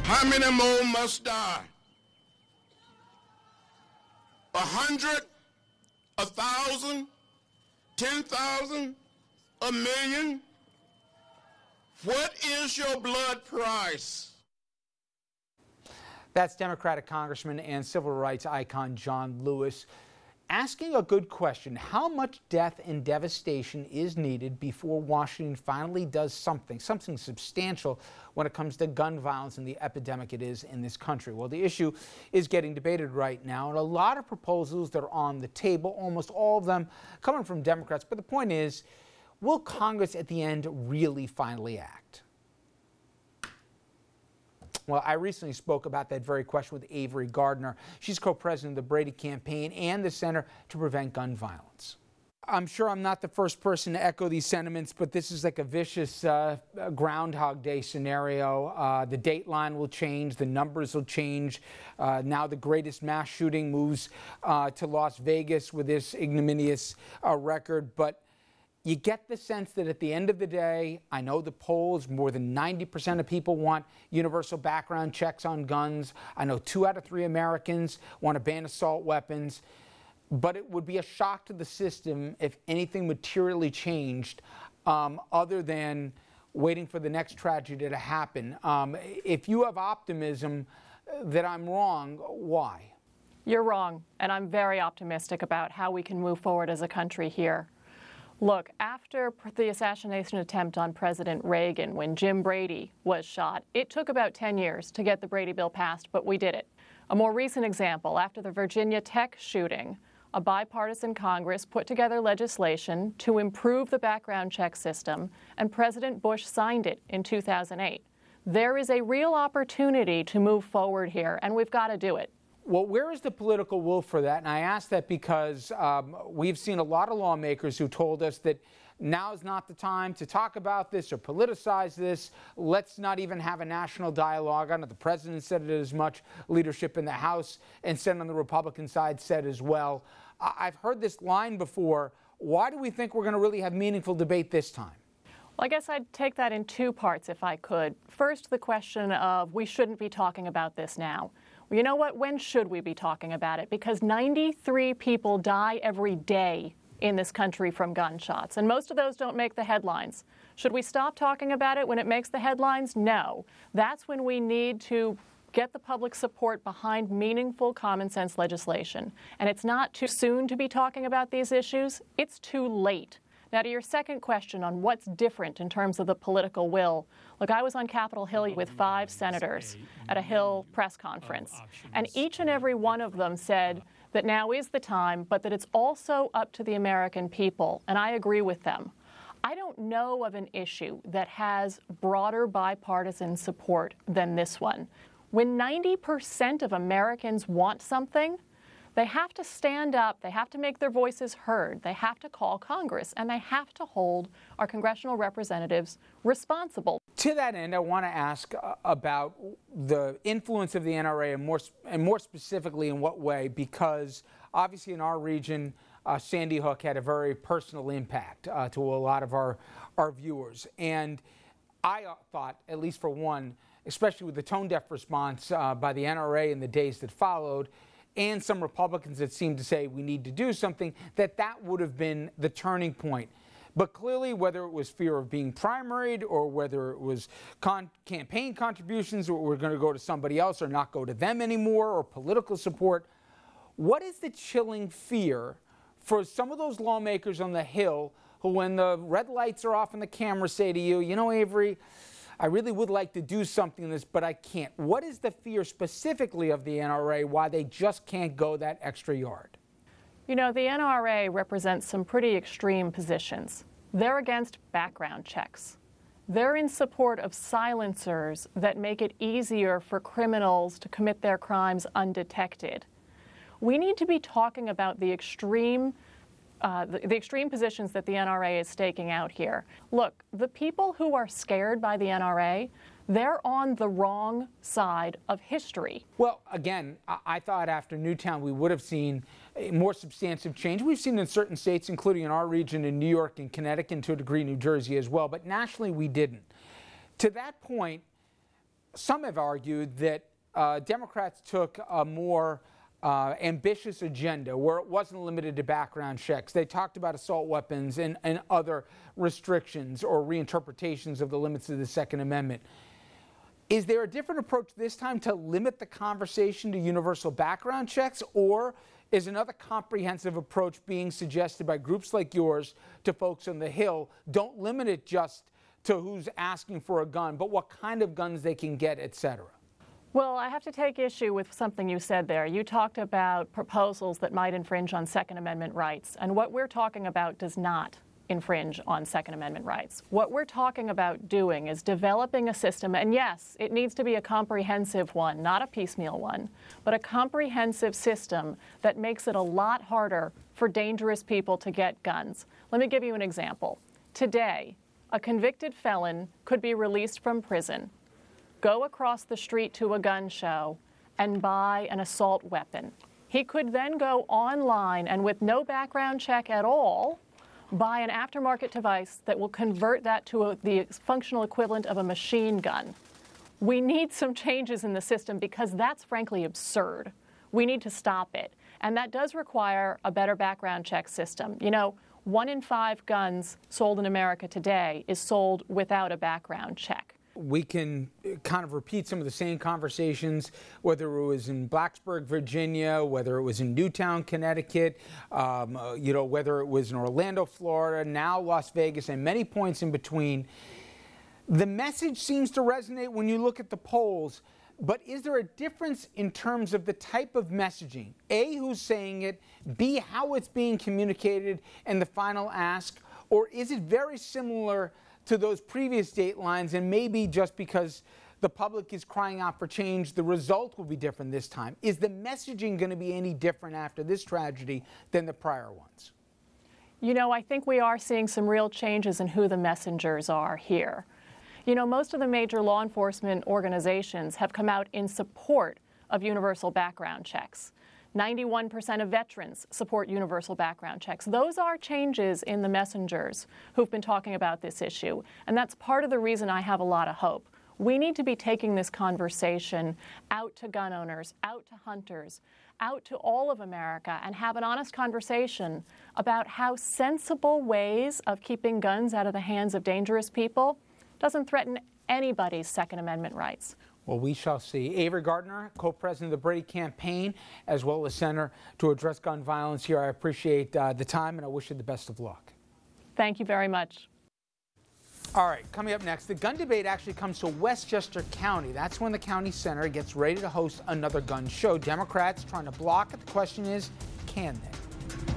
How many more must die? 100, 1,000, 10,000, a million? What is your blood price? That's Democratic Congressman and civil rights icon John Lewis asking a good question. How much death and devastation is needed before Washington finally does something substantial when it comes to gun violence and the epidemic it is in this country? Well, the issue is getting debated right now, and a lot of proposals that are on the table, almost all of them coming from Democrats. But the point is, will Congress at the end really finally act? Well, I recently spoke about that very question with Avery Gardiner. She's co-president of the Brady Campaign and the Center to Prevent Gun Violence. I'm sure I'm not the first person to echo these sentiments, but this is like a vicious Groundhog Day scenario. The dateline will change, the numbers will change. Now the greatest mass shooting moves to Las Vegas with this ignominious record, but you get the sense that at the end of the day, I know the polls, more than 90% of people want universal background checks on guns. I know 2 out of 3 Americans want to ban assault weapons. But it would be a shock to the system if anything materially changed other than waiting for the next tragedy to happen. If you have optimism that I'm wrong, why? You're wrong, and I'm very optimistic about how we can move forward as a country here. Look, after the assassination attempt on President Reagan, when Jim Brady was shot, it took about 10 years to get the Brady bill passed, but we did it. A more recent example, after the Virginia Tech shooting, a bipartisan Congress put together legislation to improve the background check system, and President Bush signed it in 2008. There is a real opportunity to move forward here, and we've got to do it. Well, where is the political will for that? And I ask that because we've seen a lot of lawmakers who told us that now is not the time to talk about this or politicize this. Let's not even have a national dialogue on it. The president said it as much. Leadership in the House and Senate on the Republican side said as well. I've heard this line before. Why do we think we're going to really have meaningful debate this time? Well, I guess I'd take that in 2 parts if I could. First, the question of we shouldn't be talking about this now. Well, you know what? When should we be talking about it? Because 93 people die every day in this country from gunshots, and most of those don't make the headlines. Should we stop talking about it when it makes the headlines? No. That's when we need to get the public support behind meaningful common sense legislation. And it's not too soon to be talking about these issues. It's too late. Now, to your second question on what's different in terms of the political will, look, I was on Capitol Hill with 5 senators at a Hill press conference, and each and every one of them said that now is the time, but that it's also up to the American people, and I agree with them. I don't know of an issue that has broader bipartisan support than this one. When 90% of Americans want something, they have to stand up, they have to make their voices heard, they have to call Congress, and they have to hold our congressional representatives responsible. To that end, I want to ask about the influence of the NRA and more specifically in what way, because obviously in our region, Sandy Hook had a very personal impact to a lot of our viewers. And I thought, at least for one, especially with the tone-deaf response by the NRA in the days that followed, and some Republicans that seemed to say we need to do something, that would have been the turning point. But clearly, whether it was fear of being primaried or whether it was campaign contributions or we're going to go to somebody else or not go to them anymore or political support, what is the chilling fear for some of those lawmakers on the Hill who, when the red lights are off and the cameras, say to you, you know, Avery, I really would like to do something in this, but I can't. What is the fear specifically of the NRA, why they just can't go that extra yard? You know, the NRA represents some pretty extreme positions. They're against background checks. They're in support of silencers that make it easier for criminals to commit their crimes undetected. We need to be talking about the extreme positions that the NRA is staking out here. Look, the people who are scared by the NRA, they're on the wrong side of history. Well, again, I thought after Newtown we would have seen a more substantive change. We've seen in certain states, including in our region, in New York and Connecticut, and to a degree New Jersey as well, but nationally we didn't. To that point, some have argued that Democrats took a more ambitious agenda where it wasn't limited to background checks. They talked about assault weapons and other restrictions or reinterpretations of the limits of the Second Amendment. Is there a different approach this time to limit the conversation to universal background checks, or is another comprehensive approach being suggested by groups like yours to folks on the Hill? Don't limit it just to who's asking for a gun, but what kind of guns they can get, etc. Well, I have to take issue with something you said there. You talked about proposals that might infringe on Second Amendment rights, and what we're talking about does not infringe on Second Amendment rights. What we're talking about doing is developing a system, and yes, it needs to be a comprehensive one, not a piecemeal one, but a comprehensive system that makes it a lot harder for dangerous people to get guns. Let me give you an example. Today, a convicted felon could be released from prison, go across the street to a gun show, and buy an assault weapon. He could then go online and with no background check at all, buy an aftermarket device that will convert that to the functional equivalent of a machine gun. We need some changes in the system because that's frankly absurd. We need to stop it. And that does require a better background check system. You know, 1 in 5 guns sold in America today is sold without a background check. We can kind of repeat some of the same conversations, whether it was in Blacksburg, Virginia, whether it was in Newtown, Connecticut, whether it was in Orlando, Florida, now Las Vegas, and many points in between. The message seems to resonate when you look at the polls, but is there a difference in terms of the type of messaging? A, who's saying it, B, how it's being communicated, and the final ask, or is it very similar to those previous datelines, and maybe just because the public is crying out for change, the result will be different this time? Is the messaging going to be any different after this tragedy than the prior ones? You know, I think we are seeing some real changes in who the messengers are here. You know, most of the major law enforcement organizations have come out in support of universal background checks. 91% of veterans support universal background checks. Those are changes in the messengers who've been talking about this issue, and that's part of the reason I have a lot of hope. We need to be taking this conversation out to gun owners, out to hunters, out to all of America, and have an honest conversation about how sensible ways of keeping guns out of the hands of dangerous people doesn't threaten anybody's Second Amendment rights. Well, we shall see. Avery Gardiner, co-president of the Brady Campaign, as well as Center to Address Gun Violence here. I appreciate the time, and I wish you the best of luck. Thank you very much. All right, coming up next, the gun debate actually comes to Westchester County. That's when the county center gets ready to host another gun show. Democrats trying to block it. The question is, can they?